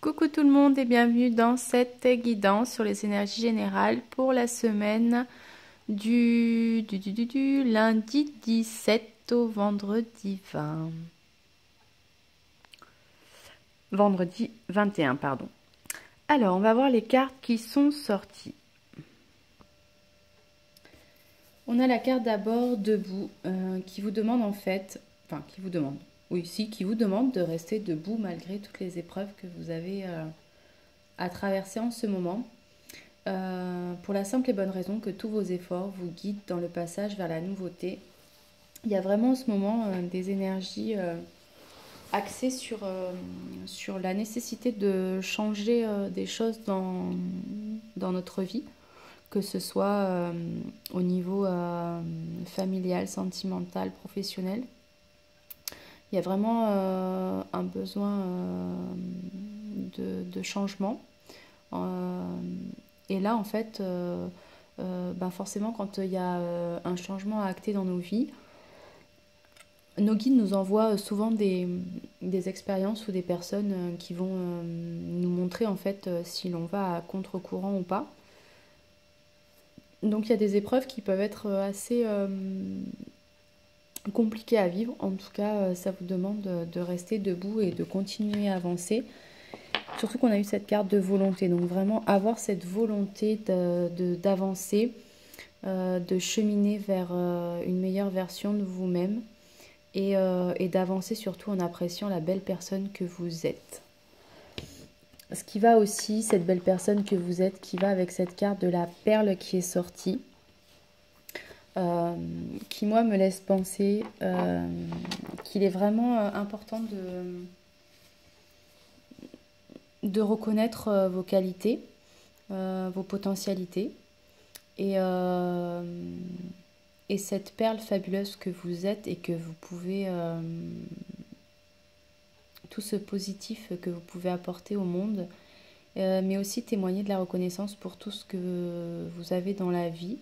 Coucou tout le monde et bienvenue dans cette guidance sur les énergies générales pour la semaine du lundi 17 au vendredi 20. Vendredi 21, pardon. Alors, on va voir les cartes qui sont sorties. On a la carte d'abord debout qui vous demande en fait, qui vous demande de rester debout malgré toutes les épreuves que vous avez à traverser en ce moment. Pour la simple et bonne raison que tous vos efforts vous guident dans le passage vers la nouveauté. Il y a vraiment en ce moment des énergies axées sur la nécessité de changer des choses dans notre vie, que ce soit au niveau familial, sentimental, professionnel. Il y a vraiment un besoin de changement. Et là, en fait, forcément, quand il y a un changement à acter dans nos vies, nos guides nous envoient souvent des expériences ou des personnes qui vont nous montrer en fait si l'on va à contre-courant ou pas. Donc il y a des épreuves qui peuvent être assez compliquées à vivre. En tout cas, ça vous demande de rester debout et de continuer à avancer. Surtout qu'on a eu cette carte de volonté. Donc vraiment avoir cette volonté d'avancer, de cheminer vers une meilleure version de vous-même et d'avancer surtout en appréciant la belle personne que vous êtes. Ce qui va aussi, cette belle personne que vous êtes, qui va avec cette carte de la perle qui est sortie, qui moi me laisse penser qu'il est vraiment important de reconnaître vos qualités, vos potentialités et cette perle fabuleuse que vous êtes et que vous pouvez, tout ce positif que vous pouvez apporter au monde, mais aussi témoigner de la reconnaissance pour tout ce que vous avez dans la vie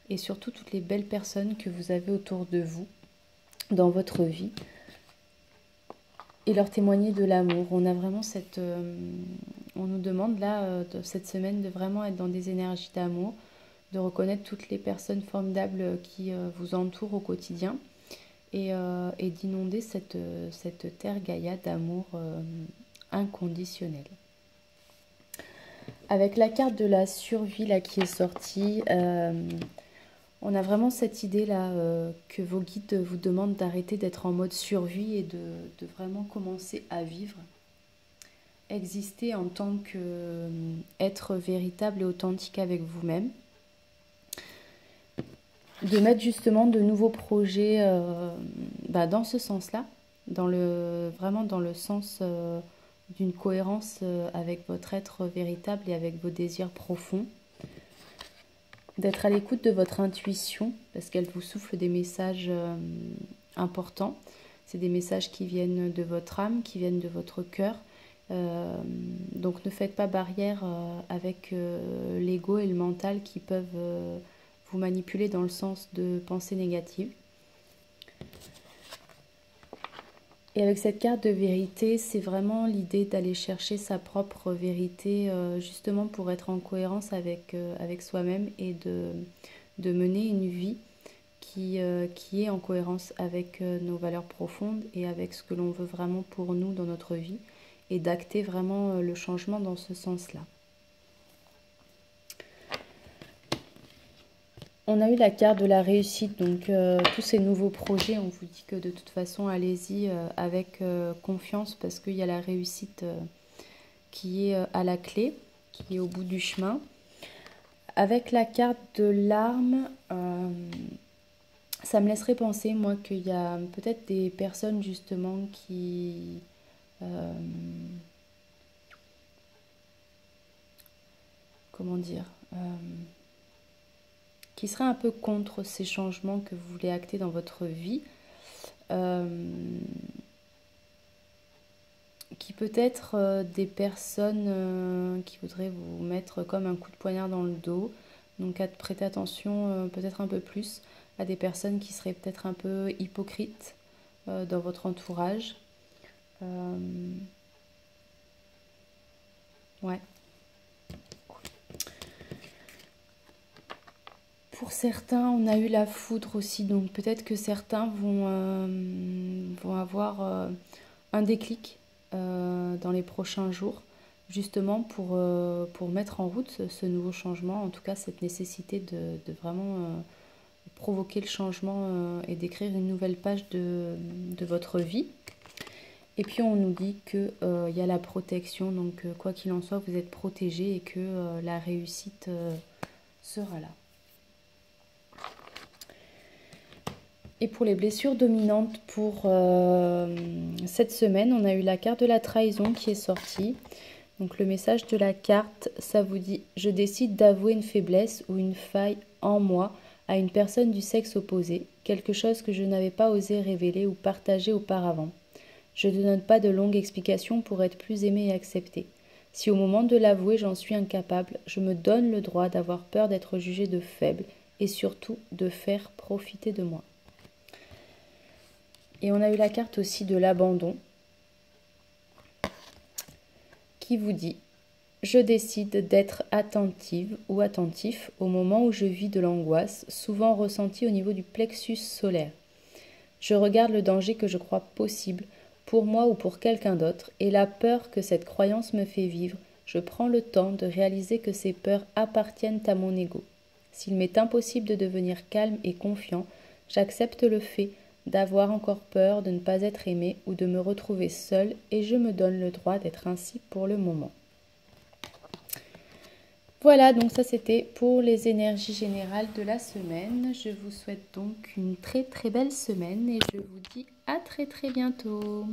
et surtout toutes les belles personnes que vous avez autour de vous dans votre vie et leur témoigner de l'amour. On a vraiment on nous demande là, cette semaine, de vraiment être dans des énergies d'amour, de reconnaître toutes les personnes formidables qui vous entourent au quotidien et d'inonder cette terre Gaïa d'amour inconditionnel. Avec la carte de la survie là, qui est sortie, on a vraiment cette idée là que vos guides vous demandent d'arrêter d'être en mode survie et de vraiment commencer à vivre. Exister en tant qu'être véritable et authentique avec vous-même. De mettre justement de nouveaux projets dans ce sens-là, vraiment dans le sens d'une cohérence avec votre être véritable et avec vos désirs profonds. D'être à l'écoute de votre intuition, parce qu'elle vous souffle des messages importants. C'est des messages qui viennent de votre âme, qui viennent de votre cœur. Donc ne faites pas barrière avec l'ego et le mental qui peuvent vous manipuler dans le sens de pensées négatives. Et avec cette carte de vérité, c'est vraiment l'idée d'aller chercher sa propre vérité justement pour être en cohérence avec soi-même et de mener une vie qui est en cohérence avec nos valeurs profondes et avec ce que l'on veut vraiment pour nous dans notre vie et d'acter vraiment le changement dans ce sens-là. On a eu la carte de la réussite, donc tous ces nouveaux projets, on vous dit que de toute façon, allez-y avec confiance parce qu'il y a la réussite qui est à la clé, qui est au bout du chemin. Avec la carte de l'arme, ça me laisserait penser, moi, qu'il y a peut-être des personnes justement qui... comment dire qui serait un peu contre ces changements que vous voulez acter dans votre vie, qui peut être des personnes qui voudraient vous mettre comme un coup de poignard dans le dos. Donc prêtez attention peut-être un peu plus à des personnes qui seraient peut-être un peu hypocrites dans votre entourage. Ouais. Pour certains, on a eu la foudre aussi, donc peut-être que certains vont avoir un déclic dans les prochains jours, justement pour mettre en route ce nouveau changement, en tout cas cette nécessité de vraiment provoquer le changement et d'écrire une nouvelle page de votre vie. Et puis on nous dit qu'il y a la protection, donc quoi qu'il en soit, vous êtes protégé et que la réussite sera là. Et pour les blessures dominantes pour cette semaine, on a eu la carte de la trahison qui est sortie. Donc le message de la carte, ça vous dit « Je décide d'avouer une faiblesse ou une faille en moi à une personne du sexe opposé, quelque chose que je n'avais pas osé révéler ou partager auparavant. Je ne donne pas de longues explications pour être plus aimée et acceptée. Si au moment de l'avouer j'en suis incapable, je me donne le droit d'avoir peur d'être jugée de faible et surtout de faire profiter de moi. » Et on a eu la carte aussi de l'abandon qui vous dit « Je décide d'être attentive ou attentif au moment où je vis de l'angoisse, souvent ressentie au niveau du plexus solaire. Je regarde le danger que je crois possible pour moi ou pour quelqu'un d'autre et la peur que cette croyance me fait vivre, je prends le temps de réaliser que ces peurs appartiennent à mon ego. S'il m'est impossible de devenir calme et confiant, j'accepte le fait d'avoir encore peur de ne pas être aimé ou de me retrouver seule et je me donne le droit d'être ainsi pour le moment. » Voilà, donc ça c'était pour les énergies générales de la semaine. Je vous souhaite donc une très très belle semaine et je vous dis à très très bientôt.